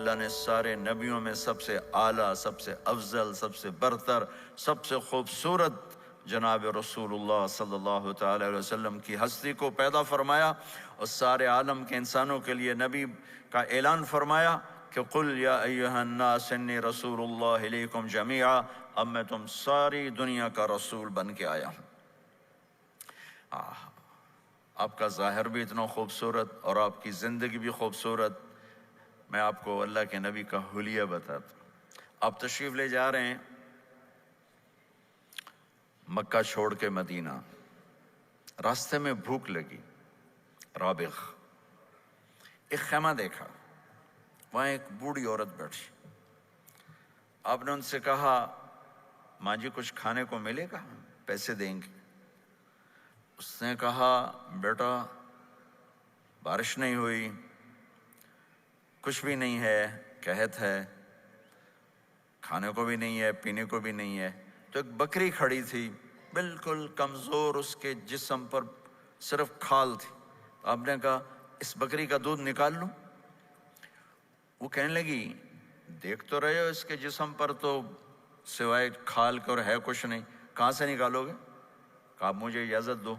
اللہ نے سارے نبیوں میں سب سے اعلیٰ، سب سے افضل، سب سے برتر، سب سے خوبصورت جناب رسول اللہ صلی اللہ تعالی علیہ وسلم کی ہستی کو پیدا فرمایا، اور سارے عالم کے انسانوں کے لیے نبی کا اعلان فرمایا کہ قل یا ایھا الناس انی رسول اللہ الیکم جمیعا، اب میں تم ساری دنیا کا رسول بن کے آیا ہوں۔ آپ کا ظاہر بھی اتنا خوبصورت اور آپ کی زندگی بھی خوبصورت۔ میں آپ کو اللہ کے نبی کا حلیہ بتاتا ہوں۔ آپ تشریف لے جا رہے ہیں مکہ چھوڑ کے مدینہ، راستے میں بھوک لگی، رابغ، ایک خیمہ دیکھا، وہاں ایک بوڑھی عورت بیٹھی۔ آپ نے ان سے کہا ماں جی کچھ کھانے کو ملے گا؟ پیسے دیں گے۔ اس نے کہا بیٹا بارش نہیں ہوئی، کچھ بھی نہیں ہے، قحط ہے، کھانے کو بھی نہیں ہے، پینے کو بھی نہیں ہے۔ تو ایک بکری کھڑی تھی، بالکل کمزور، اس کے جسم پر صرف کھال تھی۔ آپ نے کہا اس بکری کا دودھ نکال لوں؟ وہ کہنے لگی دیکھ تو رہے ہو اس کے جسم پر تو سوائے کھال کے اور ہے کچھ نہیں، کہاں سے نکالو گے؟ کہا مجھے اجازت دو۔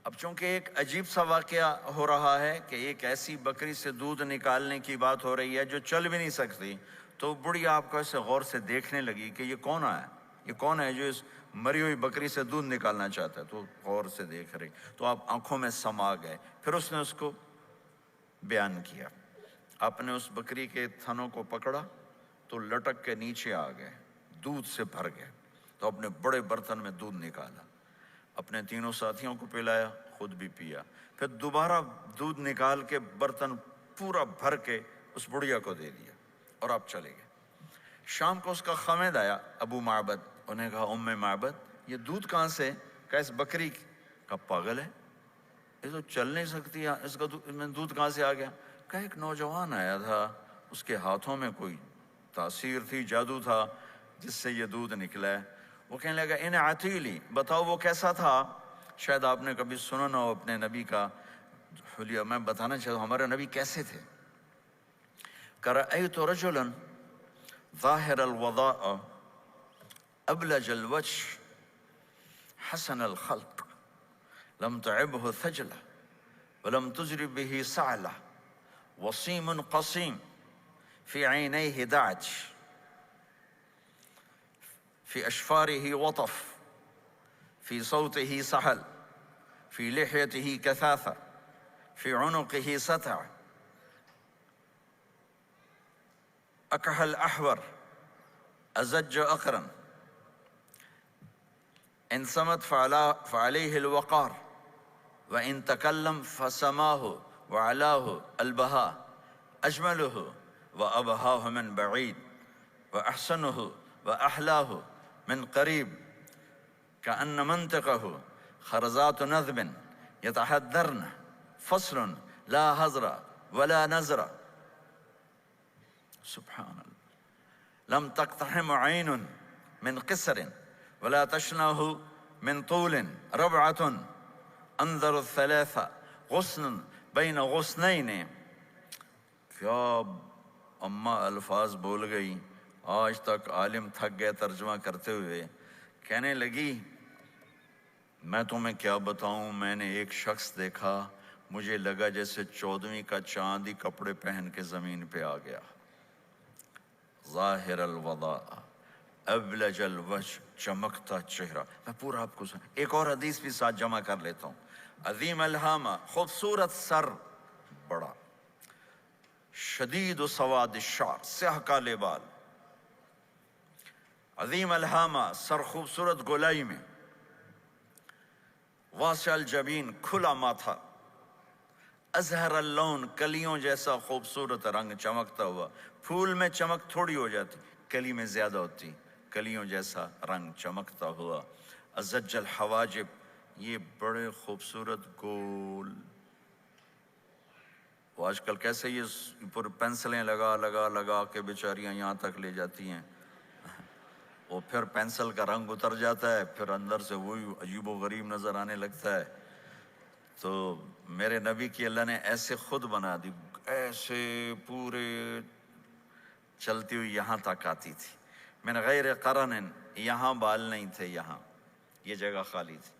اب چونکہ ایک عجیب سا واقعہ ہو رہا ہے کہ ایک ایسی بکری سے دودھ نکالنے کی بات ہو رہی ہے جو چل بھی نہیں سکتی، تو بڑھی آپ کو ایسے غور سے دیکھنے لگی کہ یہ کون ہے، یہ کون ہے جو اس مری ہوئی بکری سے دودھ نکالنا چاہتا ہے؟ تو غور سے دیکھ رہی، تو آپ آنکھوں میں سما گئے۔ پھر اس نے اس کو بیان کیا۔ آپ نے اس بکری کے تھنوں کو پکڑا تو لٹک کے نیچے آ گئے، دودھ سے بھر گئے۔ تو اپنے بڑے برتن میں دودھ نکالا، اپنے تینوں ساتھیوں کو پلایا، خود بھی پیا، پھر دوبارہ دودھ نکال کے برتن پورا بھر کے اس بڑھیا کو دے دیا، اور آپ چلے گئے۔ شام کو اس کا خامد آیا ابو معبد، انہیں کہا ام معبد یہ دودھ کہاں سے؟ کہا اس بکری کی۔ کہا پاگل ہے، یہ تو چل نہیں سکتی، اس کا دودھ کہاں سے آ گیا؟ کہا ایک نوجوان آیا تھا، اس کے ہاتھوں میں کوئی تاثیر تھی، جادو تھا، جس سے یہ دودھ نکلا ہے۔ وہ کہنے لگا ان عتیلی، بتاؤ وہ کیسا تھا؟ شاید آپ نے کبھی سنا نہ ہو اپنے نبی کا حلیہ، میں بتانا چاہتا ہوں ہمارے نبی کیسے تھے۔ رأیت رجلا ظاہر الوضاء ابلج الوجه حسن الخلق لم تعبه ثجلة ولم تجرب به سعلة وصيم قصيم في عينيه دعج في أشفاره وطف في صوته سحل في لحيته كثاثة في عنقه ستع أكحل أحور أزج أقرن إن صمت فعليه الوقار وإن تكلم فسماه وعلاه البهاء أجمله وأبهاه من بعيد وأحسنه وأحلاه من قريب كأن منطقه خرزات نذب يتحدرن فصل لا هزر ولا نزر سبحان الله لم تقتحم عين من قصر ولا تشنه من طول ربعة انظر الثلاثة غصن بين غصنين۔ کیا اماں الفاظ بول گئی، آج تک عالم تھک گئے ترجمہ کرتے ہوئے۔ کہنے لگی میں تمہیں کیا بتاؤں، میں نے ایک شخص دیکھا، مجھے لگا جیسے 14ویں کا چاند ہی کپڑے پہن کے زمین پہ آ گیا۔ ظاہر الوضاء ابلج الوجه، چمکتا چہرہ۔ میں پورا آپ کو ایک اور حدیث بھی ساتھ جمع کر لیتا ہوں۔ عظیم الہامہ، خوبصورت سر، بڑا، شدید سواد الشعر، سیاہ کالے بال، عظیم الہامہ، سر خوبصورت گولائی میں، واسع الجبین، کھلا ماتھا، ازہر اللون، کلیوں جیسا خوبصورت رنگ چمکتا ہوا۔ پھول میں چمک تھوڑی ہو جاتی، کلی میں زیادہ ہوتی، کلیوں جیسا رنگ چمکتا ہوا۔ ازج الحواجب، یہ بڑے خوبصورت گول، وہ آج کل کیسے یہ پر پینسلیں لگا لگا لگا کے بیچاریاں یہاں تک لے جاتی ہیں، وہ پھر پینسل کا رنگ اتر جاتا ہے، پھر اندر سے وہی عجیب و غریب نظر آنے لگتا ہے۔ تو میرے نبی کی اللہ نے ایسے خود بنا دی، ایسے پورے چلتی ہوئی یہاں تک آتی تھی. من غیر قرن، یہاں بال نہیں تھے، یہاں یہ جگہ خالی تھی.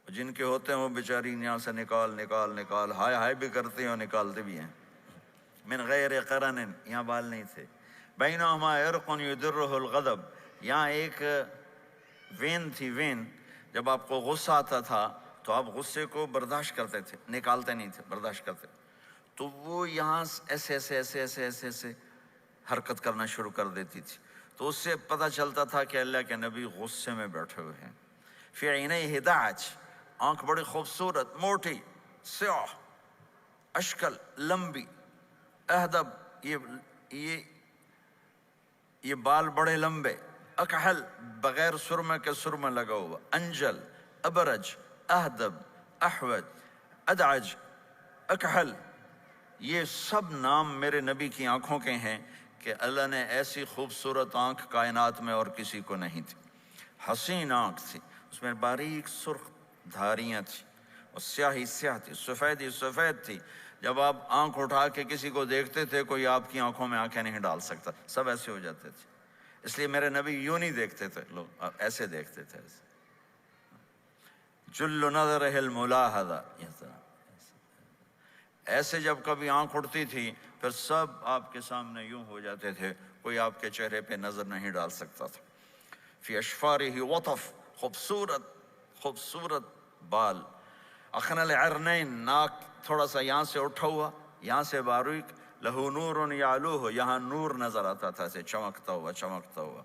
جن کے ہوتے ہیں وہ بیچاری یہاں سے نکال ہائے ہائے بھی کرتے ہیں اور نکالتے بھی ہیں. من غیر قرن، یہاں بال نہیں تھے. بینہما عرق یدرہ الغضب، یہاں ایک وین تھی. وین، جب آپ کو غصہ آتا تھا تو آپ غصے کو برداشت کرتے تھے، نکالتے نہیں تھے، برداشت کرتے. تو وہ یہاں ایسے ایسے ایسے ایسے ایسے ایسے حرکت کرنا شروع کر دیتی تھی. تو اس سے پتہ چلتا تھا کہ اللہ کے نبی غصے میں بیٹھے ہوئے ہیں. فی عینیہ دعج، آنکھ بڑی خوبصورت، موٹی، سیاہ، اشکل، لمبی، اہدب، یہ بال بڑے لمبے، اکحل، بغیر سرمے کے سرمہ لگا ہوا، انجل، ابرج، اہدب، احوج، ادعج، اکحل. یہ سب نام میرے نبی کی آنکھوں کے ہیں کہ اللہ نے ایسی خوبصورت آنکھ کائنات میں اور کسی کو نہیں تھی. حسین آنکھ تھی، اس میں باریک سرخ دھاریاں تھیں، اور سیاہی سیاہ تھی، سفیدی سفید تھی. جب آپ آنکھ اٹھا کے کسی کو دیکھتے تھے کوئی آپ کی آنکھوں میں آنکھیں نہیں ڈال سکتا، سب ایسے ہو جاتے تھے. اس لیے میرے نبی یوں نہیں دیکھتے تھے، لوگ ایسے دیکھتے تھے. جل نظرہ الملاحظہ، ایسے جب کبھی آنکھ اٹھتی تھی پھر سب آپ کے سامنے یوں ہو جاتے تھے، کوئی آپ کے چہرے پہ نظر نہیں ڈال سکتا تھا. فی اشفارہ وطف، خوبصورت خوبصورت بال. اخن العرنین، ناک تھوڑا سا یہاں سے اٹھا ہوا، یہاں سے باریک. لہو نور یعلوہ، یہاں نور نظر آتا تھا اسے چمکتا ہوا چمکتا ہوا.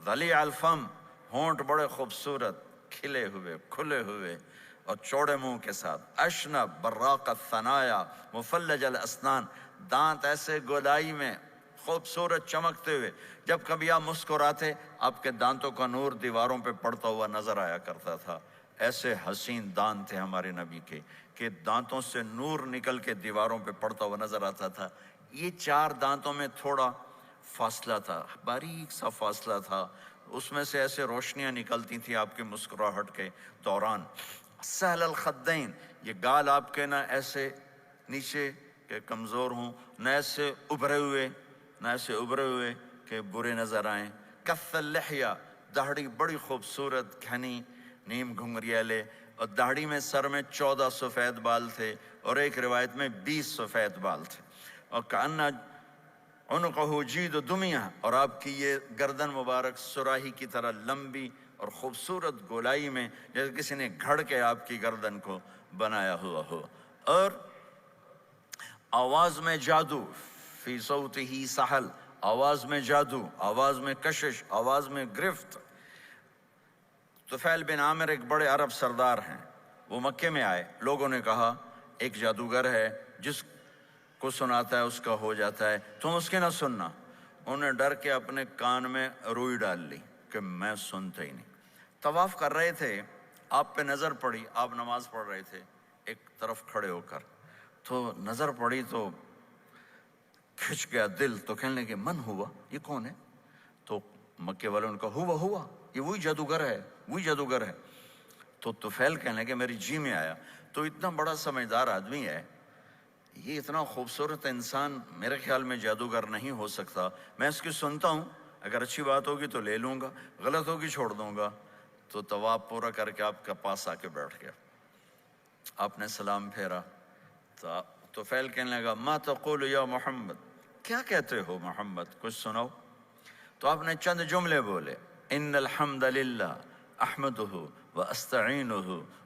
ضلیع الفم، ہونٹ بڑے خوبصورت، کھلے ہوئے کھلے ہوئے اور چوڑے منہ کے ساتھ. اشنب براق الثنایا مفلج الاسنان، دانت ایسے گولائی میں خوبصورت چمکتے ہوئے. جب کبھی آپ مسکراتے آپ کے دانتوں کا نور دیواروں پہ پڑتا ہوا نظر آیا کرتا تھا. ایسے حسین دانت تھے ہمارے نبی کے کہ دانتوں سے نور نکل کے دیواروں پہ پڑتا ہوا نظر آتا تھا. یہ چار دانتوں میں تھوڑا فاصلہ تھا، باریک سا فاصلہ تھا، اس میں سے ایسے روشنیاں نکلتی تھیں آپ کی مسکراہٹ کے دوران. سہل الخدین، یہ گال آپ کے نہ ایسے نیچے کہ کمزور ہوں، نہ ایسے ابھرے ہوئے کہ برے نظر آئیں. کث اللحیہ، داڑھی بڑی خوبصورت گھنی نیم گھنگریالے، اور داڑھی میں سر میں 14 سفید بال تھے اور ایک روایت میں 20 سفید بال تھے. اور کأن عنقہ جید دمیہ، اور آپ کی یہ گردن مبارک سراہی کی طرح لمبی اور خوبصورت گولائی میں، جیسے کسی نے گھڑ کے آپ کی گردن کو بنایا ہوا ہو. اور آواز میں جادو، فی صوتہ سحل، آواز میں جادو، آواز میں کشش، آواز میں گرفت. طفیل بن عامر ایک بڑے عرب سردار ہیں، وہ مکے میں آئے. لوگوں نے کہا ایک جادوگر ہے جس کو سناتا ہے اس کا ہو جاتا ہے، تم اس کے نہ سننا. انہوں نے ڈر کے اپنے کان میں روئی ڈال لی کہ میں سنتا ہی نہیں. طواف کر رہے تھے، آپ پہ نظر پڑی، آپ نماز پڑھ رہے تھے ایک طرف کھڑے ہو کر، تو نظر پڑی تو کھچ گیا دل. تو کہنے لگے من ہوا، یہ کون ہے؟ تو مکے والوں نے کہا ہوا یہ وہی جادوگر ہے. تو طفیل کہنے لگے میری جی میں آیا، تو اتنا بڑا سمجھدار آدمی ہے، یہ اتنا خوبصورت انسان میرے خیال میں جادوگر نہیں ہو سکتا. میں اس کی سنتا ہوں، اگر اچھی بات ہوگی تو لے لوں گا، غلط ہوگی چھوڑ دوں گا. تو طواف پورا کر کے آپ کے پاس آ کے بیٹھ گیا. آپ نے سلام پھیرا تو طفیل کہنے لگا ما تقول یا محمد، کیا کہتے ہو محمد، کچھ سناؤ. تو آپ نے چند جملے بولے، ان الحمد للہ احمدہ واستعینہ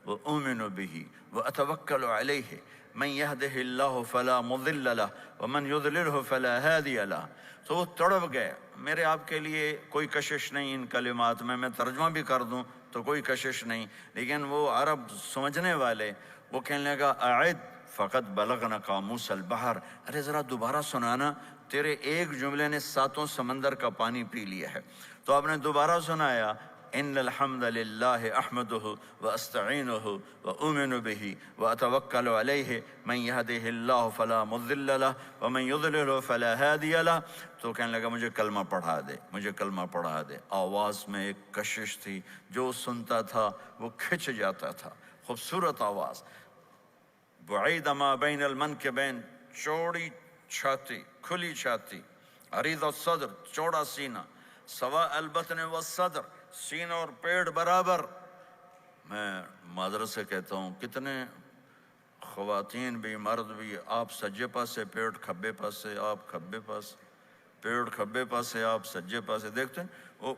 واؤمن بہ واتوکل علیہ من یہدہ اللہ فلا مضل لہ ومن یضللہ فلا ہادی لہ. تو وہ تڑپ گئے. میرے آپ کے لیے کوئی کشش نہیں ان کلمات میں ترجمہ بھی کر دوں تو کوئی کشش نہیں، لیکن وہ عرب سمجھنے والے وہ کہنے لگا اعد فقط بلغنا قاموس البحر، ارے ذرا دوبارہ سنانا، تیرے ایک جملے نے 7 سمندر کا پانی پی لیا ہے. تو آپ نے دوبارہ سنایا ان الحمد للہ احمدہ واستعینہ واؤمن بہ واتوکل علیہ من یہدہ اللہ فلا مضل لہ ومن یضللہ فلا ہادی لہ. تو کہنے لگا مجھے کلمہ پڑھا دے. آواز میں ایک کشش تھی، جو سنتا تھا وہ کھچ جاتا تھا. خوبصورت آواز. بعید ما بین المنکبین، چوڑی چھاتی، کھلی چھاتی، عریض الصدر، چوڑا سینہ، سوا البطن والصدر، سینہ اور پیٹ برابر۔ میں معذرت سے کہتا ہوں، کتنے خواتین بھی مرد بھی، آپ سجے پاسے پیٹ کھبے پاسے، آپ کھبے پاس پیٹ کھبے پاسے، آپ سجے پاسے، دیکھتے ہیں وہ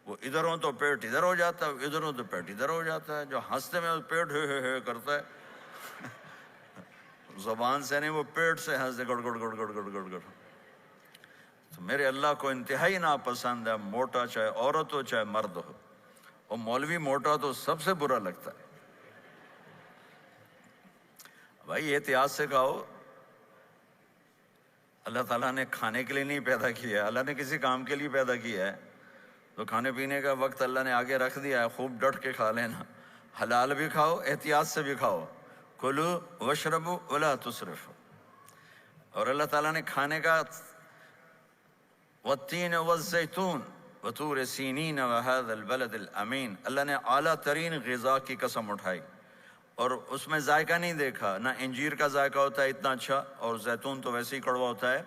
ادھر ہوں تو پیٹ ادھر ہو جاتا ہے، ادھر ہوں تو پیٹ ادھر ہو جاتا ہے۔ جو ہنستے میں پیٹ ہے کرتا ہے، زبان سے نہیں، وہ پیٹ سے ہنستے گڑ گڑ گڑ گڑ گڑ گڑ گڑ۔ تو میرے اللہ کو انتہائی ناپسند ہے، موٹا چاہے عورت ہو چاہے مرد ہو، اور مولوی موٹا تو سب سے برا لگتا ہے۔ بھائی احتیاط سے کھاؤ، اللہ تعالیٰ نے کھانے کے لیے نہیں پیدا کیا ہے، اللہ نے کسی کام کے لیے پیدا کیا ہے، تو کھانے پینے کا وقت اللہ نے آگے رکھ دیا ہے، خوب ڈٹ کے کھا لینا، حلال بھی کھاؤ احتیاط سے بھی کھاؤ، کلو واشربوا ولا تسرفوا۔ اور اللہ تعالیٰ نے کھانے کا والتین والزیتون وطور سینین وهذا البلد الامین، اللہ نے اعلیٰ ترین غذا کی قسم اٹھائی، اور اس میں ذائقہ نہیں دیکھا، نہ انجیر کا ذائقہ ہوتا ہے اتنا اچھا، اور زیتون تو ویسے ہی کڑوا ہوتا ہے۔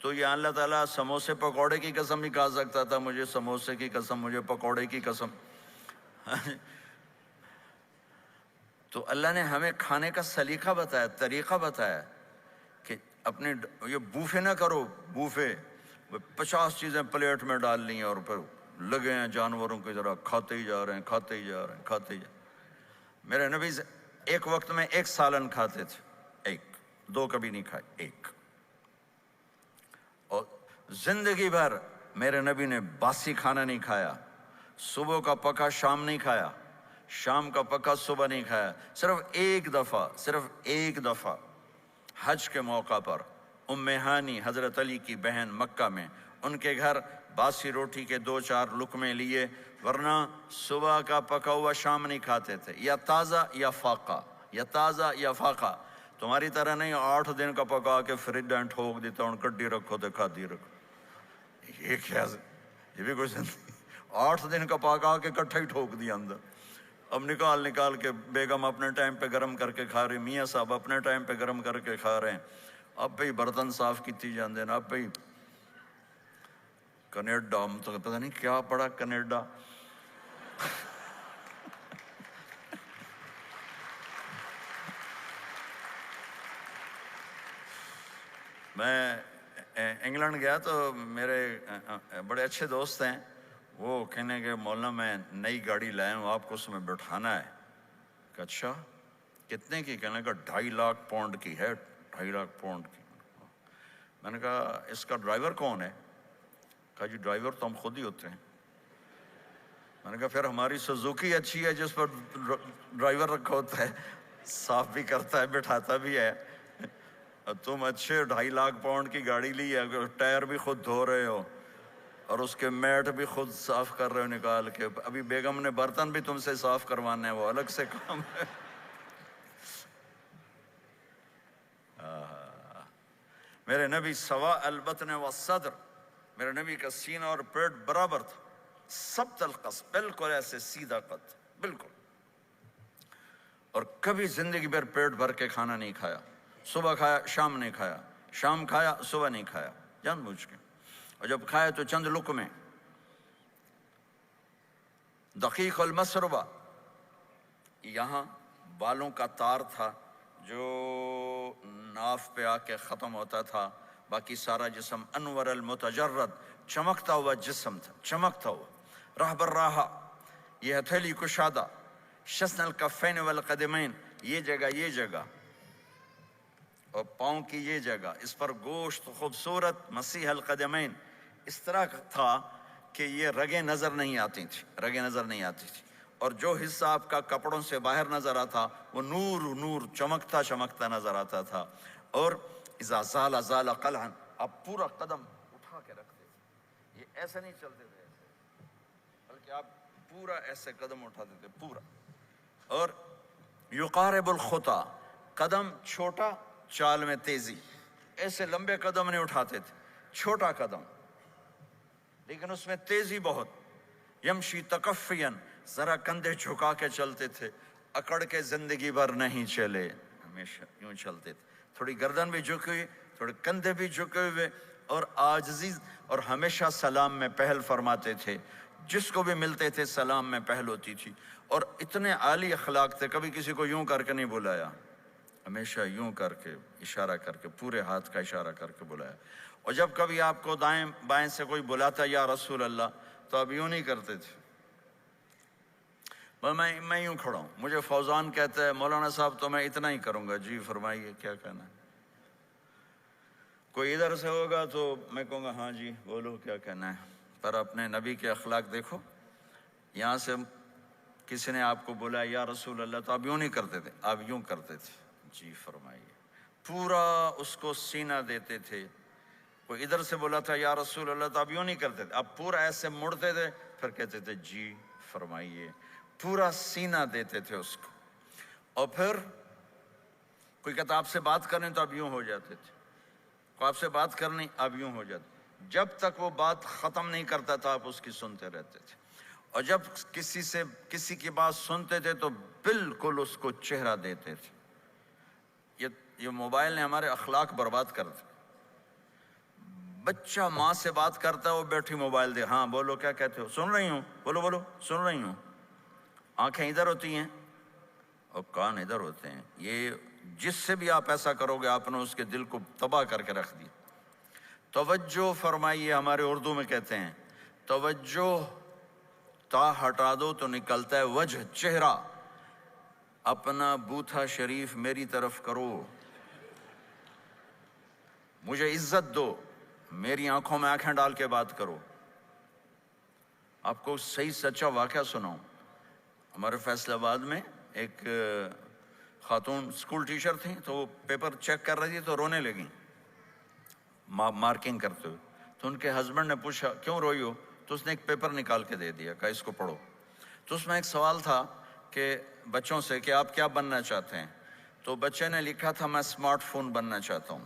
تو یہ اللہ تعالیٰ سموسے پکوڑے کی قسم بھی کھا سکتا تھا، مجھے سموسے کی قسم، مجھے پکوڑے کی قسم۔ تو اللہ نے ہمیں کھانے کا سلیقہ بتایا، طریقہ بتایا کہ اپنے یہ بوفے نہ کرو، بوفے 50 چیزیں پلیٹ میں ڈال لی ہیں اور پھر لگے ہیں جانوروں کی طرح کھاتے ہی جا رہے ہیں، کھاتے ہی جا رہے ہیں، کھاتے ہی جا رہے ہیں۔ میرے نبی ایک وقت میں 1 سالن کھاتے تھے، 1 2 کبھی نہیں کھائے، 1۔ اور زندگی بھر میرے نبی نے باسی کھانا نہیں کھایا، صبح کا پکا شام نہیں کھایا، شام کا پکا صبح نہیں کھایا۔ صرف ایک دفعہ حج کے موقع پر ام ہانی حضرت علی کی بہن مکہ میں، ان کے گھر باسی روٹی کے 2-4 لقمے لیے، ورنہ صبح کا پکا ہوا شام نہیں کھاتے تھے، یا تازہ یا فاقہ، یا تازہ یا فاقہ۔ تمہاری طرح نہیں 8 دن کا پکا کے فریج ڈینٹ ٹھوک دیتا ہوں، کڈی رکھو تو کھاتی رکھو۔ یہ کیا، یہ بھی کوئی زندگی؟ 8 دن کا پکا کے کٹھا ہی ٹھوک دیا اندر۔ اب نکال کے بیگم اپنے ٹائم پہ گرم کر کے کھا رہی، میاں صاحب اپنے ٹائم پہ گرم کر کے کھا رہے ہیں، اب پہ ہی برتن صاف کیتی جاندے ہیں، اب پہ ہی کینیڈا، ہم تو پتہ نہیں کیا پڑا کینیڈا۔ میں انگلینڈ گیا تو میرے بڑے اچھے دوست ہیں، وہ کہنے کہ مولانا میں نئی گاڑی لایا ہوں، آپ کو اس میں بٹھانا ہے۔ کہ اچھا کتنے کی؟ کہنے کا 2.5 لاکھ پاؤنڈ کی ہے، 2.5 لاکھ پاؤنڈ کی۔ میں نے کہا اس کا ڈرائیور کون ہے؟ کہا جی ڈرائیور تو ہم خود ہی ہوتے ہیں۔ میں نے کہا پھر ہماری سوزوکی اچھی ہے جس پر ڈرائیور رکھا ہوتا ہے، صاف بھی کرتا ہے بٹھاتا بھی ہے، تم اچھے 2.5 لاکھ پاؤنڈ کی گاڑی لی ہے، ٹائر بھی خود دھو رہے ہو اور اس کے میٹ بھی خود صاف کر رہے ہو نکال کے، ابھی بیگم نے برتن بھی تم سے صاف کروانا ہے، وہ الگ سے کام ہے۔ میرے نبی سوا البطن والصدر، میرے نبی کا سینہ اور پیٹ برابر تھا، سبط القص، بالکل ایسے سیدھا قد، بالکل۔ اور کبھی زندگی بھر پیٹ بھر کے کھانا نہیں کھایا، صبح کھایا شام نہیں کھایا، شام کھایا صبح نہیں کھایا، جان بوجھ کے، اور جب کھایا تو چند لقمے۔ دقیق المسربہ، یہاں بالوں کا تار تھا جو ناف پہ آ کے ختم ہوتا تھا، باقی سارا جسم انور المتجرد، چمکتا ہوا جسم تھا، چمکتا ہوا۔ راہ بر راہ، یہ ہتھیلی کشادہ، شسن الکفین والقدمین، یہ جگہ اور پاؤں کی یہ جگہ، اس پر گوشت خوبصورت، مسیح القدمین، اس طرح تھا کہ یہ رگیں نظر نہیں آتی تھی، اور جو حصہ آپ کا کپڑوں سے باہر نظر آتا وہ نور چمکتا نظر آتا تھا۔ اور اذا زال زال قلعا، آپ پورا قدم اٹھا کے رکھتے تھے، یہ ایسے نہیں چلتے تھے ایسے، بلکہ آپ پورا ایسے قدم اٹھاتے تھے پورا۔ اور یقارب الخطا، قدم چھوٹا چال میں تیزی، ایسے لمبے قدم نہیں اٹھاتے تھے، چھوٹا قدم لیکن اس میں تیزی بہت۔ یمشی تکفین، ذرا کندھے جھکا کے چلتے تھے، اکڑ کے زندگی بھر نہیں چلے، ہمیشہ یوں چلتے تھے۔ تھوڑی گردن بھی جھکی ہوئی، تھوڑے کندھے بھی جھکے ہوئے، اور عاجزی، اور ہمیشہ سلام میں پہل فرماتے تھے، جس کو بھی ملتے تھے سلام میں پہل ہوتی تھی، اور اتنے عالی اخلاق تھے، کبھی کسی کو یوں کر کے نہیں بلایا، ہمیشہ یوں کر کے اشارہ کر کے، پورے ہاتھ کا اشارہ کر کے بلایا۔ اور جب کبھی آپ کو دائیں بائیں سے کوئی بلاتا یا رسول اللہ، تو آپ یوں نہیں کرتے تھے، میں یوں کھڑا ہوں، مجھے فوزان کہتا ہے مولانا صاحب تو میں اتنا ہی کروں گا، جی فرمائیے کیا کہنا ہے۔ کوئی ادھر سے ہوگا تو میں کہوں گا ہاں جی بولو کیا کہنا ہے۔ پر اپنے نبی کے اخلاق دیکھو، یہاں سے کسی نے آپ کو بولا یا رسول اللہ تو آپ یوں نہیں کرتے تھے، آپ یوں کرتے تھے، جی فرمائیے، پورا اس کو سینہ دیتے تھے۔ کوئی ادھر سے بولا تھا یا رسول اللہ تو آپ یوں نہیں کرتے تھے، آپ پورا ایسے مڑتے تھے، پھر کہتے تھے جی فرمائیے، پورا سینہ دیتے تھے اس کو۔ اور پھر کوئی کہتا آپ سے بات کریں تو آپ یوں ہو جاتے تھے، کوئی آپ سے بات کرنی آپ یوں ہو جاتے، جب تک وہ بات ختم نہیں کرتا تھا آپ اس کی سنتے رہتے تھے۔ اور جب کسی کی بات سنتے تھے تو بالکل اس کو چہرہ دیتے تھے۔ یہ موبائل نے ہمارے اخلاق برباد کر دیے۔ بچہ ماں سے بات کرتا ہے، وہ بیٹھی موبائل دے، ہاں بولو کیا کہتے ہو، سن رہی ہوں، بولو بولو سن رہی ہوں، آنکھیں ادھر ہوتی ہیں اور کان ادھر ہوتے ہیں۔ یہ جس سے بھی آپ ایسا کرو گے آپ نے اس کے دل کو تباہ کر کے رکھ دیا۔ توجہ فرمائیے، ہمارے اردو میں کہتے ہیں توجہ، تا ہٹا دو تو نکلتا ہے وجہ، چہرہ۔ اپنا بوتھا شریف میری طرف کرو، مجھے عزت دو، میری آنکھوں میں آنکھیں ڈال کے بات کرو۔ آپ کو صحیح سچا واقعہ سناؤں، ہمارے فیصل آباد میں ایک خاتون اسکول ٹیچر تھیں، تو وہ پیپر چیک کر رہی تھی تو رونے لگیں مارکنگ کرتے ہوئے۔ تو ان کے ہسبینڈ نے پوچھا کیوں روئی ہو، تو اس نے ایک پیپر نکال کے دے دیا، کہا اس کو پڑھو۔ تو اس میں ایک سوال تھا کہ بچوں سے کہ آپ کیا بننا چاہتے ہیں، تو بچے نے لکھا تھا میں اسمارٹ فون بننا چاہتا ہوں،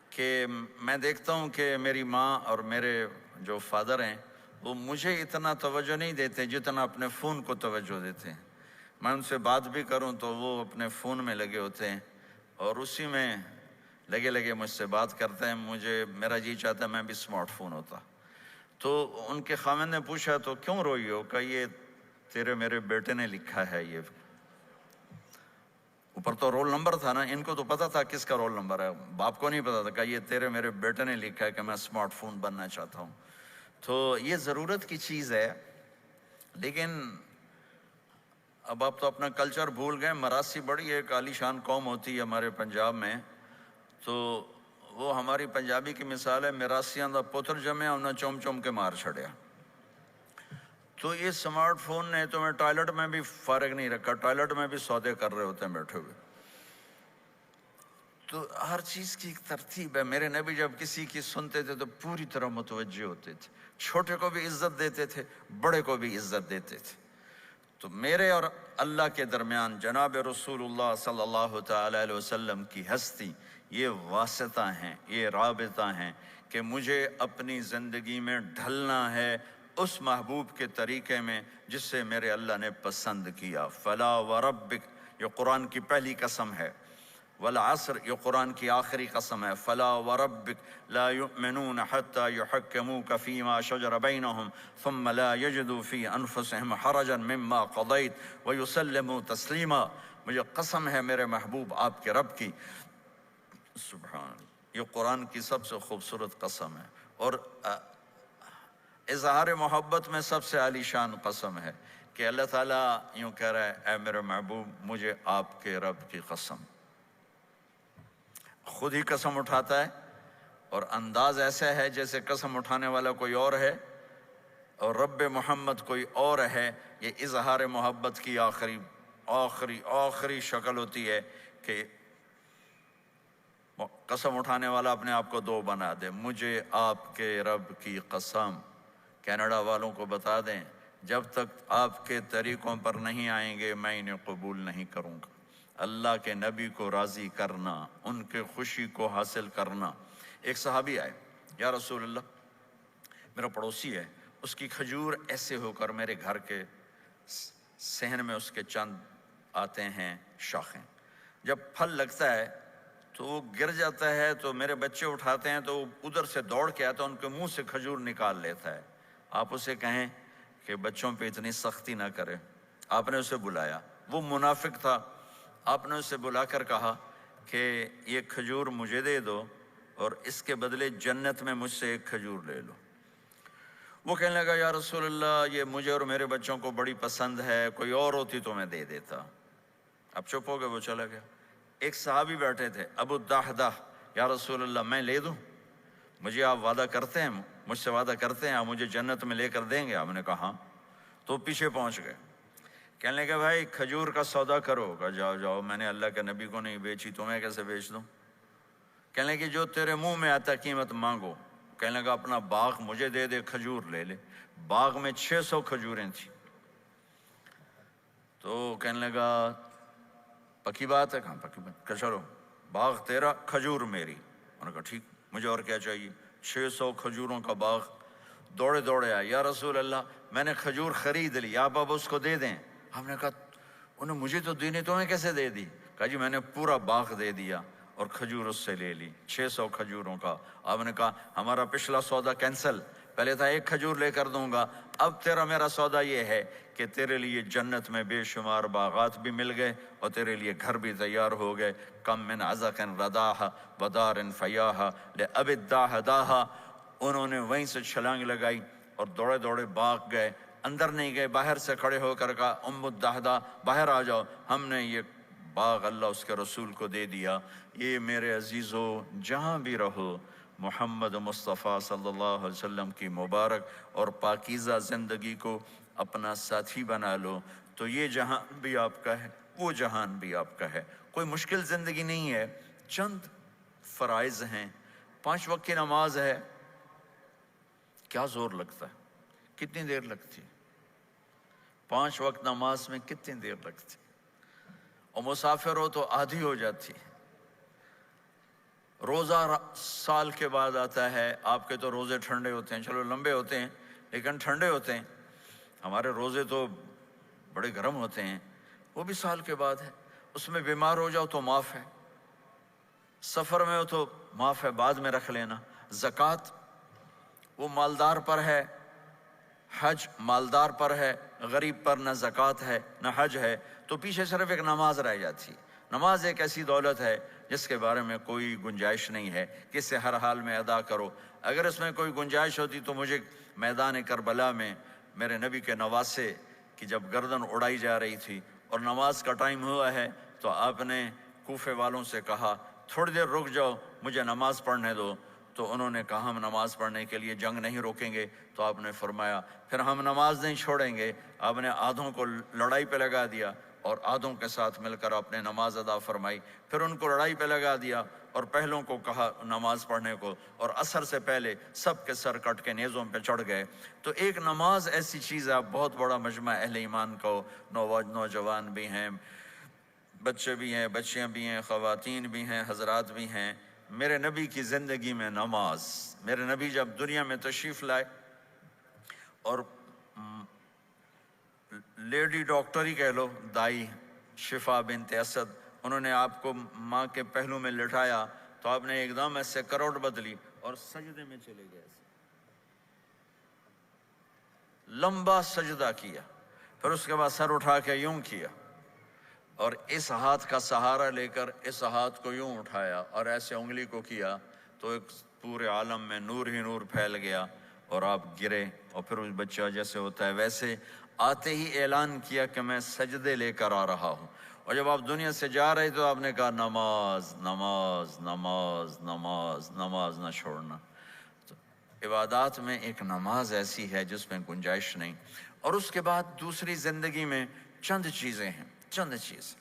کہ میں دیکھتا ہوں کہ میری ماں اور میرے جو فادر ہیں وہ مجھے اتنا توجہ نہیں دیتے جتنا اپنے فون کو توجہ دیتے ہیں۔ میں ان سے بات بھی کروں تو وہ اپنے فون میں لگے ہوتے ہیں اور اسی میں لگے مجھ سے بات کرتے ہیں، میرا جی چاہتا ہے میں بھی اسمارٹ فون ہوتا۔ تو ان کے خاوند نے پوچھا تو کیوں روئی ہو، کہ یہ تیرے میرے بیٹے نے لکھا ہے، یہ اوپر تو رول نمبر تھا نا، ان کو تو پتا تھا کس کا رول نمبر ہے، باپ کو نہیں پتا تھا، کہ یہ تیرے میرے بیٹے نے لکھا ہے کہ میں اسمارٹ فون بننا چاہتا ہوں۔ تو یہ ضرورت کی چیز ہے، لیکن اب آپ تو اپنا کلچر بھول گئے۔ مراسی بڑی ایک عالی شان قوم ہوتی ہے ہمارے پنجاب میں، تو وہ ہماری پنجابی کی مثال ہے، مراسیاں دا پتر جمع انہاں چوم چوم کے مار چھڑیا۔ تو یہ سمارٹ فون نے تمہیں ٹوائلٹ میں بھی فارغ نہیں رکھا، ٹوائلٹ میں بھی سودے کر رہے ہوتے ہیں بیٹھے ہوئے۔ تو ہر چیز کی ایک ترتیب ہے۔ میرے نبی جب کسی کی سنتے تھے تو پوری طرح متوجہ ہوتے تھے، چھوٹے کو بھی عزت دیتے تھے، بڑے کو بھی عزت دیتے تھے۔ تو میرے اور اللہ کے درمیان جناب رسول اللہ صلی اللہ تعالی علیہ وسلم کی ہستی، یہ واسطہ ہیں، یہ رابطہ ہیں کہ مجھے اپنی زندگی میں ڈھلنا ہے اس محبوب کے طریقے میں جس سے میرے اللہ نے پسند کیا۔ فلا وربک، یہ قرآن کی پہلی قسم ہے، والعصر یہ قرآن کی آخری قسم ہے۔ فلا وربک لا یؤمنون حتی یحکموک فیما شجر بینہم ثم لا یجدوا فی انفسہم حرجا مما قضیت ویسلموا تسلیما۔ مجھے قسم ہے میرے محبوب آپ کے رب کی، سبحان، یہ قرآن کی سب سے خوبصورت قسم ہے، اور اظہار محبت میں سب سے عالی شان قسم ہے کہ اللہ تعالیٰ یوں کہہ رہا ہے اے میرے محبوب مجھے آپ کے رب کی قسم۔ خود ہی قسم اٹھاتا ہے اور انداز ایسا ہے جیسے قسم اٹھانے والا کوئی اور ہے اور رب محمد کوئی اور ہے۔ یہ اظہار محبت کی آخری شکل ہوتی ہے کہ قسم اٹھانے والا اپنے آپ کو دو بنا دے۔ مجھے آپ کے رب کی قسم، کینیڈا والوں کو بتا دیں جب تک آپ کے طریقوں پر نہیں آئیں گے میں انہیں قبول نہیں کروں گا۔ اللہ کے نبی کو راضی کرنا، ان کے خوشی کو حاصل کرنا۔ ایک صحابی آئے، یا رسول اللہ میرا پڑوسی ہے، اس کی کھجور ایسے ہو کر میرے گھر کے صحن میں اس کے چند آتے ہیں شاخیں، جب پھل لگتا ہے تو وہ گر جاتا ہے تو میرے بچے اٹھاتے ہیں تو ادھر سے دوڑ کے آتا ہے، ان کے منہ سے کھجور نکال لیتا ہے۔ آپ اسے کہیں کہ بچوں پہ اتنی سختی نہ کرے۔ آپ نے اسے بلایا، وہ منافق تھا، آپ نے اسے بلا کر کہا کہ یہ کھجور مجھے دے دو اور اس کے بدلے جنت میں مجھ سے ایک کھجور لے لو۔ وہ کہنے لگا یا رسول اللہ یہ مجھے اور میرے بچوں کو بڑی پسند ہے، کوئی اور ہوتی تو میں دے دیتا۔ اب چپ ہو گئے، وہ چلا گیا۔ ایک صحابی بیٹھے تھے، ابو الدحدہ، یا رسول اللہ میں لے دوں؟ مجھے آپ وعدہ کرتے ہیں، مجھ سے وعدہ کرتے ہیں آپ مجھے جنت میں لے کر دیں گے؟ آپ نے کہا ہاں۔ تو پیچھے پہنچ گئے، کہنے لگے بھائی کھجور کا سودا کرو۔ کہا جاؤ جاؤ، میں نے اللہ کے نبی کو نہیں بیچی، تمہیں کیسے بیچ دوں؟ کہنے لگے جو تیرے منہ میں آتا قیمت مانگو۔ کہنے لگا اپنا باغ مجھے دے دے، کھجور لے لے۔ باغ میں 600 کھجوریں تھیں۔ تو کہنے لگا پکی بات ہے؟ کہاں پکی بات؟ کہ چلو باغ تیرا، کھجور میری۔ انہوں نے کہا ٹھیک، مجھے اور کیا چاہیے؟ 600 کھجوروں کا باغ۔ دوڑے دوڑے آئے، یا رسول اللہ میں نے کھجور خرید لی، آپ اب اس کو دے دیں۔ ہم نے کہا انہیں مجھے تو دینی، تمہیں کیسے دے دی؟ کہا جی میں نے پورا باغ دے دیا اور کھجور اس سے لے لی، 600 کھجوروں کا۔ آپ نے کہا ہمارا پچھلا سودا کینسل، پہلے تھا ایک کھجور لے کر دوں گا، اب تیرا میرا سودا یہ ہے کہ تیرے لیے جنت میں بے شمار باغات بھی مل گئے اور تیرے لیے گھر بھی تیار ہو گئے۔ کم من عزق رداح ودار فیاح لأب الداح۔ انہوں نے وہیں سے چھلانگ لگائی اور دوڑے دوڑے باغ گئے، اندر نہیں گئے، باہر سے کھڑے ہو کر کہا ام الدحدہ باہر آ جاؤ، ہم نے یہ باغ اللہ اس کے رسول کو دے دیا۔ یہ میرے عزیزو جہاں بھی رہو محمد مصطفیٰ صلی اللہ علیہ وسلم کی مبارک اور پاکیزہ زندگی کو اپنا ساتھی بنا لو، تو یہ جہان بھی آپ کا ہے، وہ جہان بھی آپ کا ہے۔ کوئی مشکل زندگی نہیں ہے، چند فرائض ہیں، 5 وقت کی نماز ہے، کیا زور لگتا ہے؟ کتنی دیر لگتی؟ 5 وقت نماز میں کتنی دیر لگتی؟ اور مسافر ہو تو آدھی ہو جاتی۔ روزہ سال کے بعد آتا ہے، آپ کے تو روزے ٹھنڈے ہوتے ہیں، چلو لمبے ہوتے ہیں لیکن ٹھنڈے ہوتے ہیں، ہمارے روزے تو بڑے گرم ہوتے ہیں، وہ بھی سال کے بعد ہے۔ اس میں بیمار ہو جاؤ تو معاف ہے، سفر میں ہو تو معاف ہے، بعد میں رکھ لینا۔ زکوٰۃ وہ مالدار پر ہے، حج مالدار پر ہے، غریب پر نہ زکوٰۃ ہے نہ حج ہے، تو پیچھے صرف ایک نماز رہ جاتی۔ نماز ایک ایسی دولت ہے جس کے بارے میں کوئی گنجائش نہیں ہے کہ اسے ہر حال میں ادا کرو۔ اگر اس میں کوئی گنجائش ہوتی تو مجھے میدان کربلا میں میرے نبی کے نواسے کی جب گردن اڑائی جا رہی تھی اور نماز کا ٹائم ہوا ہے تو آپ نے کوفے والوں سے کہا تھوڑی دیر رک جاؤ مجھے نماز پڑھنے دو، تو انہوں نے کہا ہم نماز پڑھنے کے لیے جنگ نہیں روکیں گے، تو آپ نے فرمایا پھر ہم نماز نہیں چھوڑیں گے۔ آپ نے آدھوں کو لڑائی پہ لگا دیا اور آدھوں کے ساتھ مل کر آپ نے نماز ادا فرمائی، پھر ان کو لڑائی پہ لگا دیا اور پہلوں کو کہا نماز پڑھنے کو، اور عصر سے پہلے سب کے سر کٹ کے نیزوں پہ چڑھ گئے۔ تو ایک نماز ایسی چیز ہے، بہت بڑا مجمع اہل ایمان کو، نوجوان بھی ہیں، بچے بھی ہیں، بچیاں بھی ہیں، خواتین بھی ہیں، حضرات بھی ہیں۔ میرے نبی کی زندگی میں نماز، میرے نبی جب دنیا میں تشریف لائے اور لیڈی ڈاکٹر ہی کہہ لو، دائی شفا بنت اسد، انہوں نے آپ کو ماں کے پہلو میں لٹایا تو آپ نے ایک دم ایسے کروٹ بدلی اور سجدے میں چلے گئے، لمبا سجدہ کیا، پھر اس کے بعد سر اٹھا کے یوں کیا اور اس ہاتھ کا سہارا لے کر اس ہاتھ کو یوں اٹھایا اور ایسے انگلی کو کیا تو ایک پورے عالم میں نور ہی نور پھیل گیا اور آپ گرے، اور پھر اس بچہ جیسے ہوتا ہے ویسے آتے ہی اعلان کیا کہ میں سجدے لے کر آ رہا ہوں۔ اور جب آپ دنیا سے جا رہے تو آپ نے کہا نماز نماز نماز نماز نماز نہ چھوڑنا۔ تو عبادات میں ایک نماز ایسی ہے جس میں گنجائش نہیں۔ اور اس کے بعد دوسری زندگی میں چند چیزیں ہیں، چند چیز،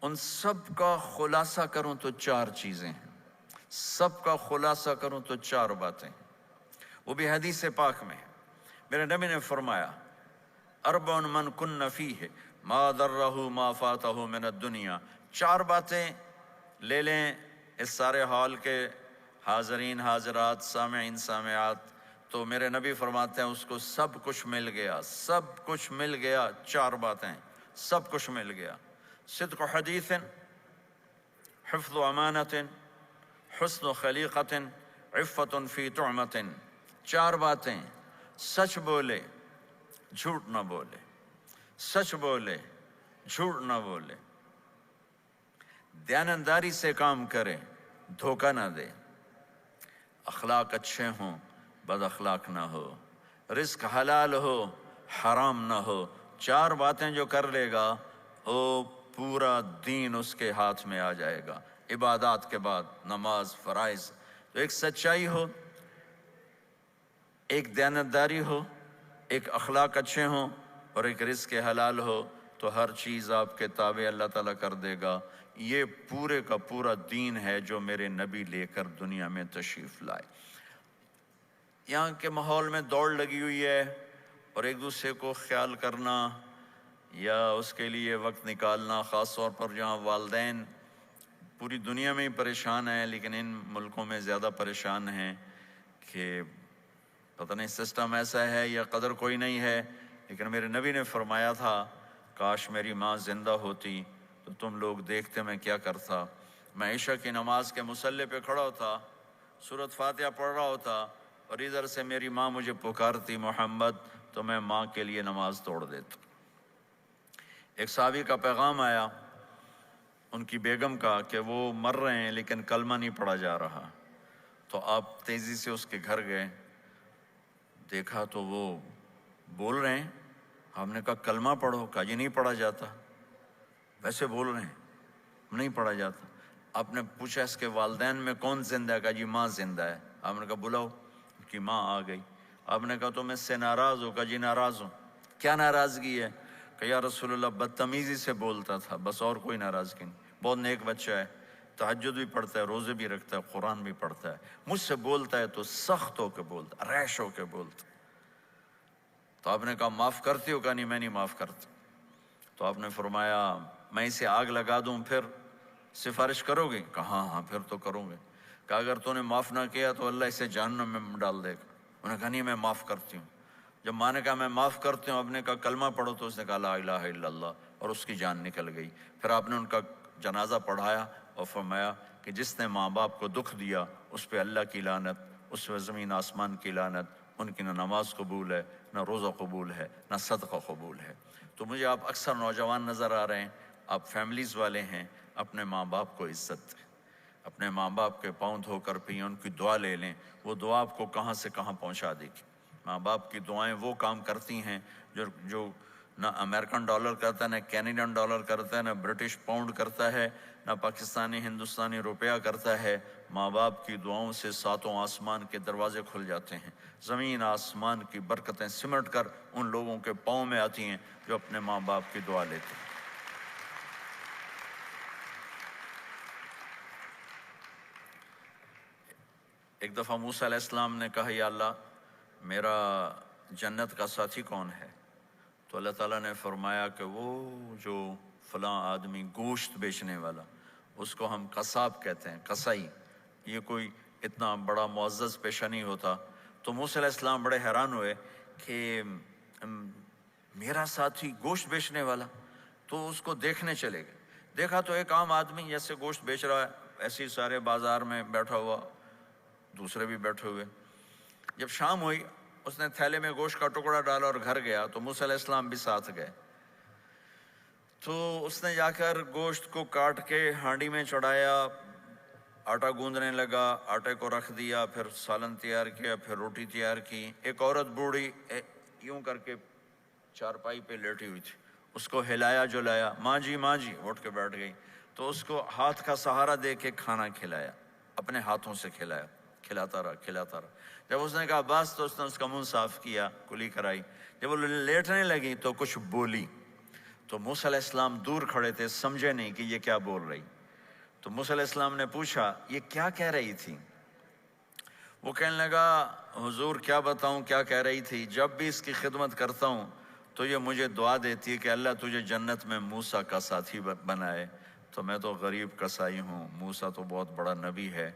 ان سب کا خلاصہ کروں تو 4 چیزیں ہیں، سب کا خلاصہ کروں تو 4 باتیں، وہ بھی حدیث پاک میں ہے۔ میرے نبی نے فرمایا اربع من کن فیہ ما ضرہ ما فاتہ من الدنیا، 4 باتیں لے لیں اس سارے ہال کے حاضرین حاضرات سامعین سامعات، تو میرے نبی فرماتے ہیں اس کو سب کچھ مل گیا، سب کچھ مل گیا۔ 4 باتیں، سب کچھ مل گیا۔ صدق حدیث، حفظ امانت، حسن خلیقت، عفت فی طعمت۔ 4 باتیں، سچ بولے جھوٹ نہ بولے، سچ بولے جھوٹ نہ بولے، دیانتداری سے کام کرے، دھوکہ نہ دے، اخلاق اچھے ہوں، بد اخلاق نہ ہو، رزق حلال ہو، حرام نہ ہو۔ 4 باتیں جو کر لے گا وہ پورا دین اس کے ہاتھ میں آ جائے گا۔ عبادات کے بعد نماز، فرائض، تو ایک سچائی ہو، ایک دیانتداری ہو، ایک اخلاق اچھے ہوں، اور ایک رزق حلال ہو، تو ہر چیز آپ کے تابع اللہ تعالیٰ کر دے گا۔ یہ پورے کا پورا دین ہے جو میرے نبی لے کر دنیا میں تشریف لائے۔ یہاں کے ماحول میں دوڑ لگی ہوئی ہے، اور ایک دوسرے کو خیال کرنا یا اس کے لیے وقت نکالنا، خاص طور پر جہاں والدین پوری دنیا میں ہی پریشان ہیں، لیکن ان ملکوں میں زیادہ پریشان ہیں کہ پتہ نہیں سسٹم ایسا ہے یا قدر کوئی نہیں ہے۔ لیکن میرے نبی نے فرمایا تھا، کاش میری ماں زندہ ہوتی تو تم لوگ دیکھتے میں کیا کرتا۔ میں عشاء کی نماز کے مصلی پہ کھڑا ہوتا، سورۃ فاتحہ پڑھ رہا ہوتا، اور ادھر سے میری ماں مجھے پکارتی محمد، تو میں ماں کے لیے نماز توڑ دیتا۔ ایک صحابی کا پیغام آیا ان کی بیگم کا کہ وہ مر رہے ہیں لیکن کلمہ نہیں پڑھا جا رہا، تو آپ تیزی سے اس کے گھر گئے، دیکھا تو وہ بول رہے ہیں۔ ہم نے کہا کلمہ پڑھو، کہا جی نہیں پڑھا جاتا، ویسے بول رہے ہیں نہیں پڑھا جاتا۔ آپ نے پوچھا اس کے والدین میں کون زندہ ہے؟ کہا جی ماں زندہ ہے۔ آپ نے کہا بلاؤ، ان کی ماں آ گئی۔ آپ نے کہا تم اس سے ناراض ہو؟ کہا جی ناراض ہوں۔ کیا ناراضگی ہے؟ کہ یا رسول اللہ بدتمیزی سے بولتا تھا، بس اور کوئی ناراضگی نہیں، بہت نیک بچہ ہے، تہجد بھی پڑھتا ہے، روزے بھی رکھتا ہے، قرآن بھی پڑھتا ہے، مجھ سے بولتا ہے تو سخت ہو کے بولتا، ریش ہو کے بولتا۔ تو آپ نے کہا معاف کرتی ہو؟ کہا نہیں میں نہیں معاف کرتا۔ تو آپ نے فرمایا میں اسے آگ لگا دوں پھر سفارش کرو گے؟ کہا ہاں ہاں پھر تو کروں گے۔ کہا اگر تو نے معاف نہ کیا تو اللہ اسے جہنم میں ڈال دے گا۔ انہوں نے کہا نہیں میں معاف کرتی ہوں۔ جب ماں نے کہا میں معاف کرتی ہوں، آپ نے کہا کلمہ پڑھو، تو اس نے کہا لا الہ الا اللہ، اور اس کی جان نکل گئی۔ پھر آپ نے ان کا جنازہ پڑھایا اور فرمایا کہ جس نے ماں باپ کو دکھ دیا اس پہ اللہ کی لعنت، اس پہ زمین آسمان کی لعنت، ان کی نہ نماز قبول ہے، نہ روزہ قبول ہے، نہ صدقہ قبول ہے۔ تو مجھے آپ اکثر نوجوان نظر آ رہے ہیں، آپ فیملیز والے ہیں، اپنے ماں باپ کو عزت دیں، اپنے ماں باپ کے پاؤں دھو کر پئیں، ان کی دعا لے لیں، وہ دعا آپ کو کہاں سے کہاں پہنچا دے گی۔ ماں باپ کی دعائیں وہ کام کرتی ہیں جو نہ امریکن ڈالر کرتا ہے، نہ کینیڈین ڈالر کرتا ہے، نہ برٹش پاؤنڈ کرتا ہے، نہ پاکستانی ہندوستانی روپیہ کرتا ہے۔ ماں باپ کی دعاؤں سے 7 آسمان کے دروازے کھل جاتے ہیں، زمین آسمان کی برکتیں سمٹ کر ان لوگوں کے پاؤں میں آتی ہیں جو اپنے ماں باپ کی دعا لیتے ہیں۔ ایک دفعہ موسیٰ علیہ السلام نے کہا یا اللہ میرا جنت کا ساتھی کون ہے؟ تو اللہ تعالیٰ نے فرمایا کہ وہ جو فلاں آدمی گوشت بیچنے والا، اس کو ہم قصاب کہتے ہیں، قصائی، یہ کوئی اتنا بڑا معزز پیشہ نہیں ہوتا۔ تو موسیٰ علیہ السلام بڑے حیران ہوئے کہ میرا ساتھی گوشت بیچنے والا، تو اس کو دیکھنے چلے گئے۔ دیکھا تو ایک عام آدمی جیسے گوشت بیچ رہا ہے، ایسے ہی سارے بازار میں بیٹھا ہوا، دوسرے بھی بیٹھے ہوئے۔ جب شام ہوئی اس نے تھیلے میں گوشت کا ٹکڑا ڈالا اور گھر گیا، تو موسیٰ علیہ السلام بھی ساتھ گئے۔ تو اس نے جا کر گوشت کو کاٹ کے ہانڈی میں چڑھایا، آٹا گوندنے لگا، آٹے کو رکھ دیا، پھر سالن تیار کیا، پھر روٹی تیار کی۔ ایک عورت بوڑھی یوں کر کے چارپائی پہ لیٹی ہوئی تھی، اس کو ہلایا جلایا، ماں جی اٹھ کے بیٹھ گئی۔ تو اس کو ہاتھ کا سہارا دے کے کھانا کھلایا، اپنے ہاتھوں سے کھلایا، کھلاتا رہا۔ جب اس نے کہا بس، تو اس نے اس کا منہ صاف کیا، کلی کرائی۔ جب وہ لیٹنے لگی تو کچھ بولی، تو موسیٰ علیہ السلام دور کھڑے تھے، سمجھے نہیں کہ یہ کیا بول رہی۔ تو موسیٰ علیہ السلام نے پوچھا یہ کیا کہہ رہی تھی؟ وہ کہنے لگا حضور کیا بتاؤں کیا کہہ رہی تھی، جب بھی اس کی خدمت کرتا ہوں تو یہ مجھے دعا دیتی ہے کہ اللہ تجھے جنت میں موسیٰ کا ساتھی بنائے۔ تو میں تو غریب کسائی ہوں، موسیٰ تو بہت بڑا نبی ہے۔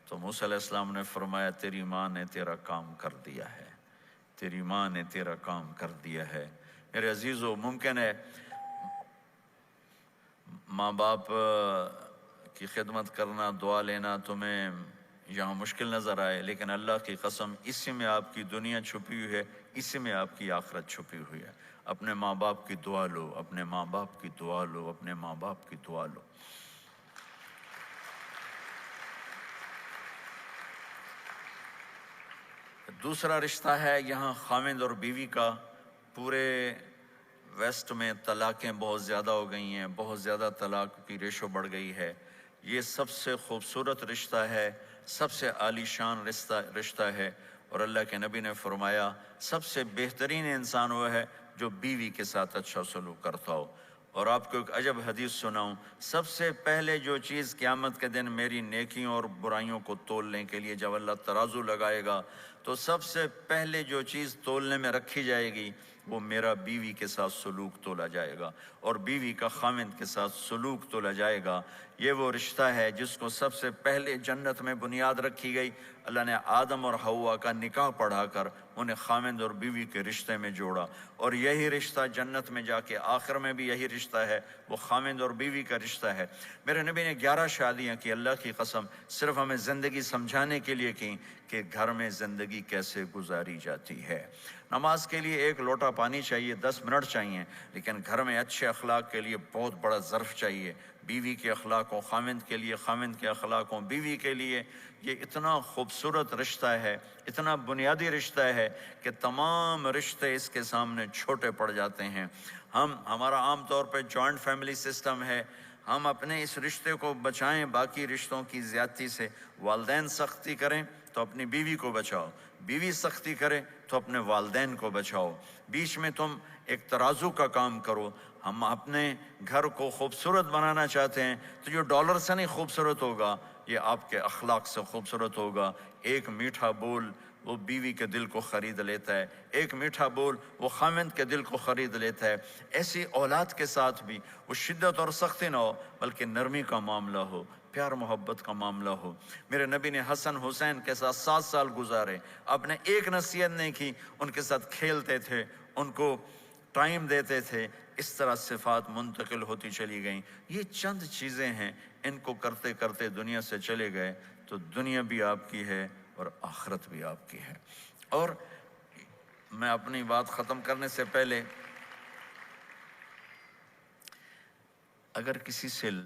تو موسیٰ علیہ السلام نے فرمایا تیری ماں نے تیرا کام کر دیا ہے، تیری ماں نے تیرا کام کر دیا ہے۔ میرے عزیزو، ممکن ہے ماں باپ کی خدمت کرنا، دعا لینا تمہیں یہاں مشکل نظر آئے، لیکن اللہ کی قسم اسی میں آپ کی دنیا چھپی ہوئی ہے، اسی میں آپ کی آخرت چھپی ہوئی ہے۔ اپنے ماں باپ کی دعا لو، اپنے ماں باپ کی دعا لو، اپنے ماں باپ کی دعا لو۔ دوسرا رشتہ ہے یہاں خاوند اور بیوی کا۔ پورے ویسٹ میں طلاقیں بہت زیادہ ہو گئی ہیں، بہت زیادہ طلاق کی ریشو بڑھ گئی ہے۔ یہ سب سے خوبصورت رشتہ ہے، سب سے عالی شان رشتہ ہے، اور اللہ کے نبی نے فرمایا سب سے بہترین انسان وہ ہے جو بیوی کے ساتھ اچھا سلوک کرتا ہو۔ اور آپ کو ایک عجب حدیث سناؤں، سب سے پہلے جو چیز قیامت کے دن میری نیکیوں اور برائیوں کو تولنے کے لیے جب اللہ ترازو لگائے گا تو سب سے پہلے جو چیز تولنے میں رکھی جائے گی وہ میرا بیوی کے ساتھ سلوک تولا جائے گا، اور بیوی کا خاوند کے ساتھ سلوک تولا جائے گا۔ یہ وہ رشتہ ہے جس کو سب سے پہلے جنت میں بنیاد رکھی گئی۔ اللہ نے آدم اور حوا کا نکاح پڑھا کر انہیں خاوند اور بیوی کے رشتے میں جوڑا، اور یہی رشتہ جنت میں جا کے آخر میں بھی یہی رشتہ ہے، وہ خاوند اور بیوی کا رشتہ ہے۔ میرے نبی نے 11 شادیاں کی، اللہ کی قسم صرف ہمیں زندگی سمجھانے کے لیے کی کہ گھر میں زندگی کیسے گزاری جاتی ہے۔ نماز کے لیے ایک لوٹا پانی چاہیے، 10 منٹ چاہیے، لیکن گھر میں اچھے اخلاق کے لیے بہت بڑا ظرف چاہیے۔ بیوی کے اخلاق ہوں خاوند کے لیے، خاوند کے اخلاق ہوں بیوی کے لیے۔ یہ اتنا خوبصورت رشتہ ہے، اتنا بنیادی رشتہ ہے کہ تمام رشتے اس کے سامنے چھوٹے پڑ جاتے ہیں۔ ہمارا عام طور پہ جوائنٹ فیملی سسٹم ہے، ہم اپنے اس رشتے کو بچائیں باقی رشتوں کی زیادتی سے۔ والدین سختی کریں تو اپنی بیوی کو بچاؤ، بیوی سختی کرے تو اپنے والدین کو بچاؤ، بیچ میں تم ایک ترازو کا کام کرو۔ ہم اپنے گھر کو خوبصورت بنانا چاہتے ہیں تو جو ڈالر سے نہیں خوبصورت ہوگا، یہ آپ کے اخلاق سے خوبصورت ہوگا۔ ایک میٹھا بول وہ بیوی کے دل کو خرید لیتا ہے، ایک میٹھا بول وہ خاوند کے دل کو خرید لیتا ہے۔ ایسی اولاد کے ساتھ بھی وہ شدت اور سختی نہ ہو بلکہ نرمی کا معاملہ ہو، پیار محبت کا معاملہ ہو۔ میرے نبی نے حسن حسین کے ساتھ 7 سال گزارے، آپ نے ایک نصیحت نہیں کی، ان کے ساتھ کھیلتے تھے، ان کو ٹائم دیتے تھے۔ اس طرح صفات منتقل ہوتی چلی گئیں۔ یہ چند چیزیں ہیں، ان کو کرتے کرتے دنیا سے چلے گئے تو دنیا بھی آپ کی ہے اور آخرت بھی آپ کی ہے۔ اور میں اپنی بات ختم کرنے سے پہلے اگر کسی سے